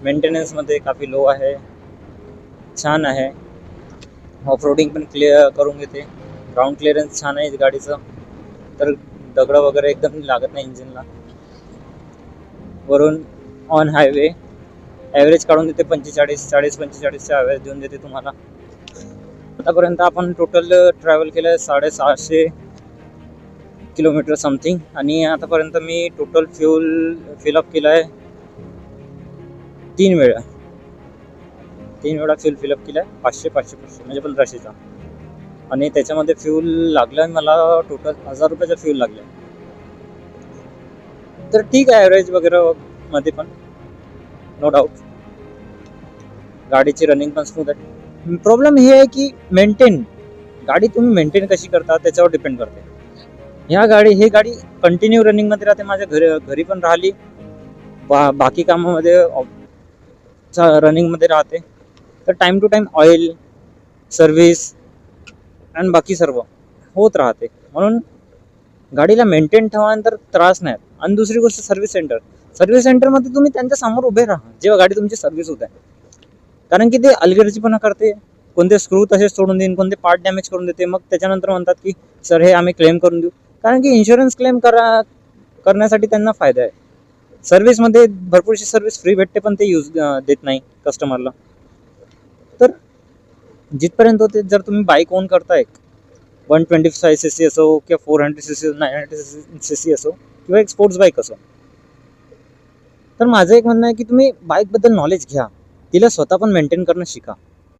मेंटेनन्समध्ये काफ़ी लो आहे, छान आहे. ऑफ रोडिंग पण क्लिअर करून घेते. ग्राउंड क्लिअरन्स छान आहे गाडीचं, तर दगडं वगैरे एकदम लागत नाही इंजिनला. वरून ऑन हायवे ॲव्हरेज काढून देते 45-45चा ॲव्हरेज देऊन देते तुम्हाला. आतापर्यंत आपण टोटल ट्रॅव्हल केलं आहे 650 किलोमीटर समथिंग, आणि आतापर्यंत मी टोटल फिलअप केलं आहे 3 वेळा फ्यूल फिलअप केलं आहे. 500 म्हणजे 1500चा, आणि त्याच्यामध्ये फ्यूल लागलं आहे मला टोटल 1000 रुपयाचा फ्यूल लागला आहे. तर ठीक आहे, ॲव्हरेज वगैरे मध्ये पण नो डाऊट. गाडीची रनिंग पण स्मूथ आहे. प्रॉब्लेम हे आहे की गाडी तुम्ही मेंटेन कशी करता त्याच्यावर डिपेंड करते. ही गाडी कंटिन्यू रनिंगमध्ये राहते, माझ्या घरी पण राहिली, बाकी कामामध्ये रनिंगमध्ये राहते. तर time to time oil service आणि बाकी सर्व होत राहते, म्हणून गाडीला मेंटेन ठेवल्यानंतर त्रास नाही. आणि दुसरी गोष्ट, सर्व्हिस सेंटरमध्ये तुम्ही त्यांच्या समोर उभे राहा जेव्हा गाडी तुमची सर्व्हिस होत आहे, कारण की ते अलगर्जीपणा करते. कोणते स्क्रू तसेच सोडून देईन, कोणते पार्ट डॅमेज करून देते. मग त्याच्यानंतर म्हणतात की सर हे आम्ही क्लेम करून देऊ, कारण की इन्शुरन्स क्लेम करण्यासाठी त्यांना फायदा आहे. सर्व्हिसमध्ये भरपूरशी सर्व्हिस फ्री भेटते, पण ते देत नाही कस्टमरला. तर जिथपर्यंत होते, जर तुम्ही बाईक ओन करताय 125cc असो किंवा 400cc 900cc असो किंवा एक स्पोर्ट्स बाईक असो, तर माझं एक म्हणणं आहे की तुम्ही बाईकबद्दल नॉलेज घ्या, तिला स्वतः पण मेंटेन करणं शिका.